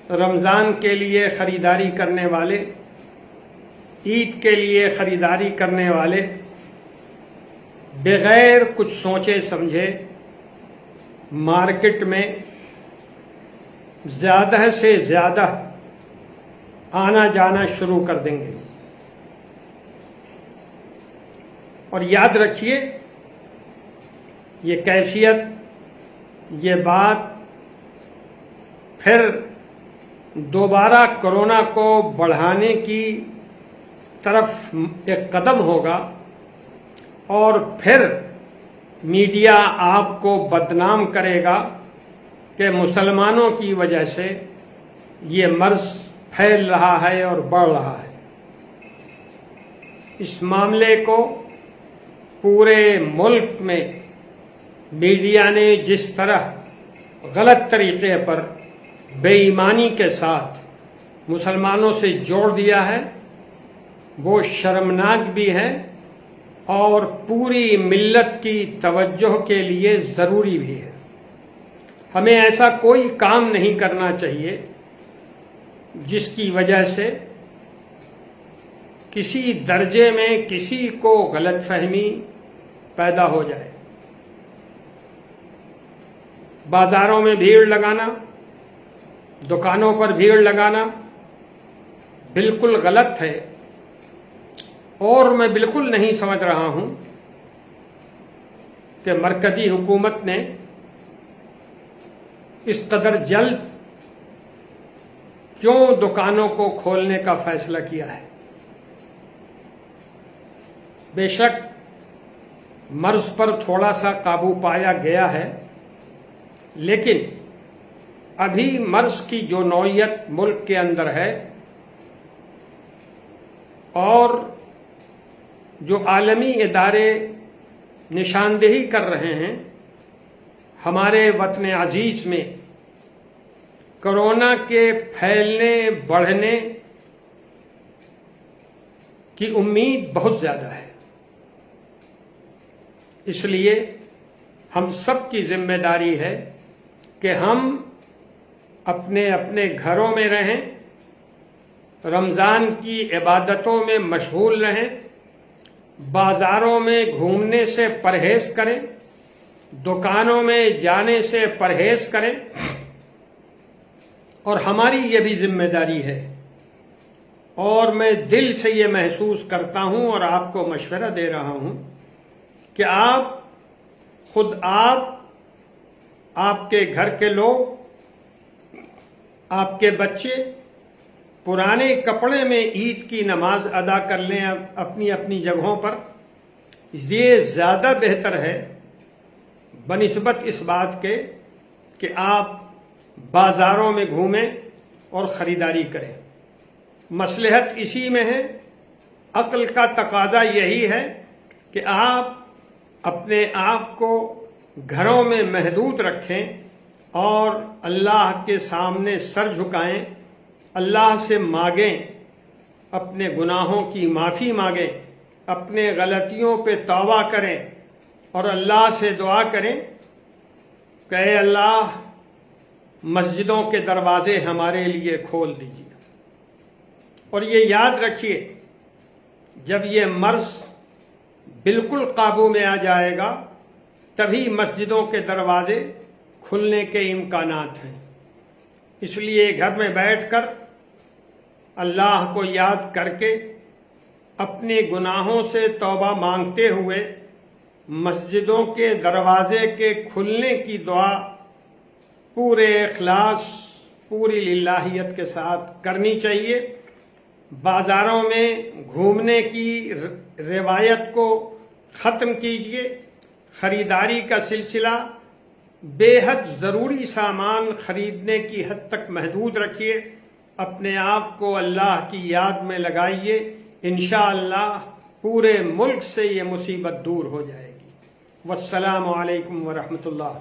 رمضان کے لیے خریداری کرنے والے، عید کے لیے خریداری کرنے والے بغیر کچھ سوچے سمجھے مارکیٹ میں زیادہ سے زیادہ آنا جانا شروع کر دیں گے۔ اور یاد رکھیے، یہ کیفیت، یہ بات پھر دوبارہ کورونا کو بڑھانے کی طرف ایک قدم ہوگا، اور پھر میڈیا آپ کو بدنام کرے گا کہ مسلمانوں کی وجہ سے یہ مرض پھیل رہا ہے اور بڑھ رہا ہے۔ اس معاملے کو پورے ملک میں میڈیا نے جس طرح غلط طریقے پر بے ایمانی کے ساتھ مسلمانوں سے جوڑ دیا ہے، وہ شرمناک بھی ہے اور پوری ملت کی توجہ کے لیے ضروری بھی ہے۔ ہمیں ایسا کوئی کام نہیں کرنا چاہیے جس کی وجہ سے کسی درجے میں کسی کو غلط فہمی پیدا ہو جائے۔ بازاروں میں بھیڑ لگانا، دکانوں پر بھیڑ لگانا بالکل غلط ہے، اور میں بالکل نہیں سمجھ رہا ہوں کہ مرکزی حکومت نے اس قدر جلد کیوں دکانوں کو کھولنے کا فیصلہ کیا ہے۔ بے شک مرض پر تھوڑا سا قابو پایا گیا ہے، لیکن ابھی مرض کی جو نوعیت ملک کے اندر ہے اور جو عالمی ادارے نشاندہی کر رہے ہیں، ہمارے وطن عزیز میں کورونا کے پھیلنے بڑھنے کی امید بہت زیادہ ہے۔ اس لیے ہم سب کی ذمہ داری ہے کہ ہم اپنے اپنے گھروں میں رہیں، رمضان کی عبادتوں میں مشغول رہیں، بازاروں میں گھومنے سے پرہیز کریں، دکانوں میں جانے سے پرہیز کریں۔ اور ہماری یہ بھی ذمہ داری ہے، اور میں دل سے یہ محسوس کرتا ہوں اور آپ کو مشورہ دے رہا ہوں کہ آپ کے گھر کے لوگ، آپ کے بچے پرانے کپڑے میں عید کی نماز ادا کر لیں اپنی اپنی جگہوں پر۔ یہ زیادہ بہتر ہے بنسبت اس بات کے کہ آپ بازاروں میں گھومیں اور خریداری کریں۔ مصلحت اسی میں ہے، عقل کا تقاضا یہی ہے کہ آپ اپنے آپ کو گھروں میں محدود رکھیں اور اللہ کے سامنے سر جھکائیں، اللہ سے مانگیں، اپنے گناہوں کی معافی مانگیں، اپنے غلطیوں پہ توبہ کریں، اور اللہ سے دعا کریں کہ اے اللہ مسجدوں کے دروازے ہمارے لیے کھول دیجیے۔ اور یہ یاد رکھیے، جب یہ مرض بالکل قابو میں آ جائے گا تبھی مسجدوں کے دروازے کھلنے کے امکانات ہیں۔ اس لیے گھر میں بیٹھ کر اللہ کو یاد کر کے اپنے گناہوں سے توبہ مانگتے ہوئے مسجدوں کے دروازے کے کھلنے کی دعا پورے اخلاص، پوری للہیت کے ساتھ کرنی چاہیے۔ بازاروں میں گھومنے کی روایت کو ختم کیجیے، خریداری کا سلسلہ بے حد ضروری سامان خریدنے کی حد تک محدود رکھیے، اپنے آپ کو اللہ کی یاد میں لگائیے، انشاءاللہ پورے ملک سے یہ مصیبت دور ہو جائے گی۔ والسلام علیکم ورحمۃ اللہ۔